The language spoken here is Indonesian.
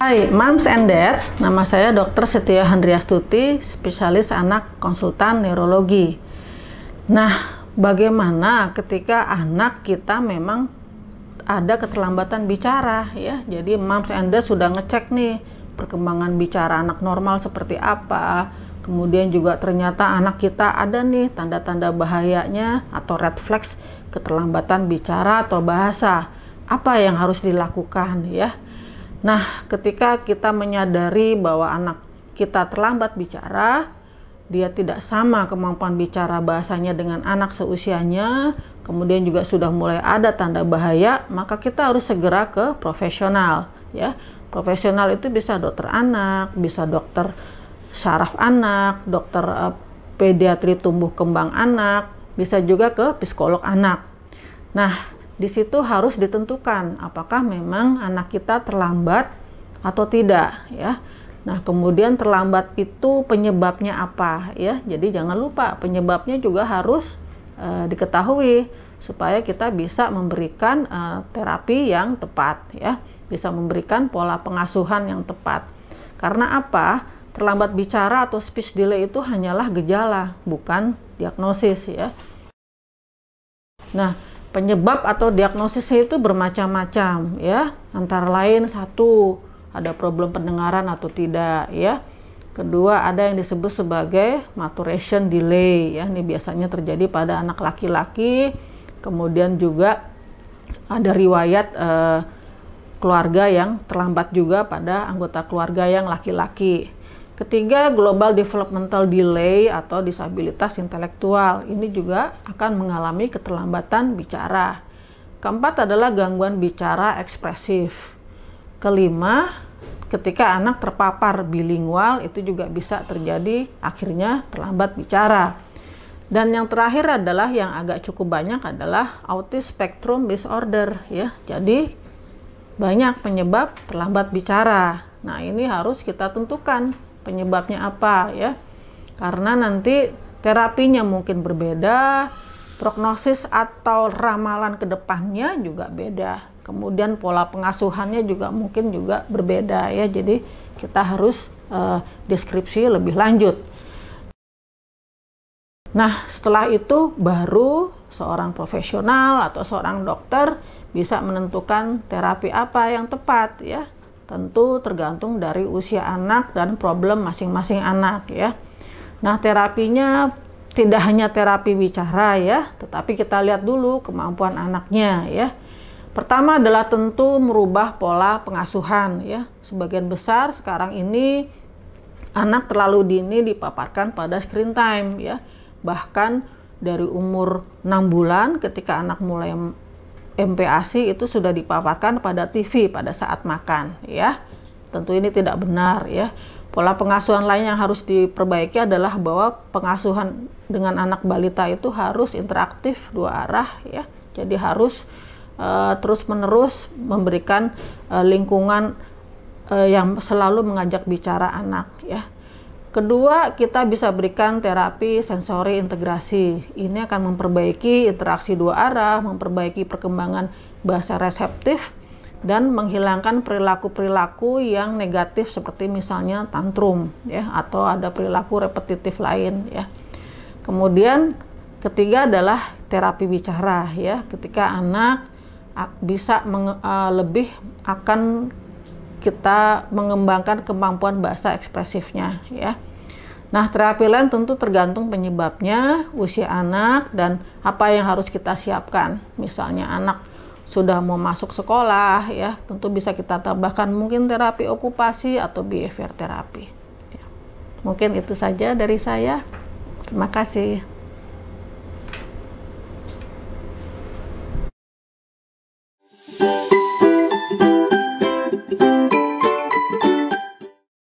Hai Moms and Dads, nama saya Dr. Setia Handriastuti, spesialis anak konsultan neurologi. Nah, bagaimana ketika anak kita memang ada keterlambatan bicara ya? Jadi Moms and Dads sudah ngecek nih perkembangan bicara anak normal seperti apa. Kemudian juga ternyata anak kita ada nih tanda-tanda bahayanya atau red flags keterlambatan bicara atau bahasa. Apa yang harus dilakukan ya? Nah, ketika kita menyadari bahwa anak kita terlambat bicara, dia tidak sama kemampuan bicara bahasanya dengan anak seusianya, kemudian juga sudah mulai ada tanda bahaya, maka kita harus segera ke profesional ya. Profesional itu bisa dokter anak, bisa dokter syaraf anak, dokter pediatri tumbuh kembang anak, bisa juga ke psikolog anak. Nah, di situ harus ditentukan apakah memang anak kita terlambat atau tidak ya. Nah, kemudian terlambat itu penyebabnya apa ya. Jadi jangan lupa penyebabnya juga harus diketahui supaya kita bisa memberikan terapi yang tepat ya. Bisa memberikan pola pengasuhan yang tepat. Karena apa? Terlambat bicara atau speech delay itu hanyalah gejala, bukan diagnosis ya. Nah, penyebab atau diagnosisnya itu bermacam-macam ya. Antara lain satu, ada problem pendengaran atau tidak ya. Kedua, ada yang disebut sebagai maturation delay ya. Ini biasanya terjadi pada anak laki-laki. Kemudian juga ada riwayat keluarga yang terlambat juga pada anggota keluarga yang laki-laki. Ketiga, global developmental delay atau disabilitas intelektual. Ini juga akan mengalami keterlambatan bicara. Keempat adalah gangguan bicara ekspresif. Kelima, ketika anak terpapar bilingual, itu juga bisa terjadi akhirnya terlambat bicara. Dan yang terakhir adalah yang agak cukup banyak adalah autism spectrum disorder ya. Jadi banyak penyebab terlambat bicara. Nah, ini harus kita tentukan penyebabnya apa ya, karena nanti terapinya mungkin berbeda, prognosis atau ramalan ke depannya juga beda, kemudian pola pengasuhannya juga mungkin juga berbeda ya. Jadi kita harus deskripsi lebih lanjut. Nah, setelah itu baru seorang profesional atau seorang dokter bisa menentukan terapi apa yang tepat ya. Tentu tergantung dari usia anak dan problem masing-masing anak ya. Nah, terapinya tidak hanya terapi bicara ya, tetapi kita lihat dulu kemampuan anaknya ya. Pertama adalah tentu merubah pola pengasuhan ya. Sebagian besar sekarang ini anak terlalu dini dipaparkan pada screen time ya. Bahkan dari umur 6 bulan ketika anak mulai MPASI itu sudah dipaparkan pada TV pada saat makan ya. Tentu ini tidak benar ya. Pola pengasuhan lain yang harus diperbaiki adalah bahwa pengasuhan dengan anak balita itu harus interaktif dua arah ya. Jadi harus terus-menerus memberikan lingkungan yang selalu mengajak bicara anak ya. Kedua, kita bisa berikan terapi sensori integrasi. Ini akan memperbaiki interaksi dua arah, memperbaiki perkembangan bahasa reseptif, dan menghilangkan perilaku-perilaku yang negatif seperti misalnya tantrum, ya, atau ada perilaku repetitif lain. Ya. Kemudian, ketiga adalah terapi bicara. Ya. Ketika anak bisa lebih akan kita mengembangkan kemampuan bahasa ekspresifnya ya. Nah, terapi lain tentu tergantung penyebabnya, usia anak, dan apa yang harus kita siapkan. Misalnya anak sudah mau masuk sekolah ya, tentu bisa kita tambahkan mungkin terapi okupasi atau behavior terapi. Ya. Mungkin itu saja dari saya. Terima kasih.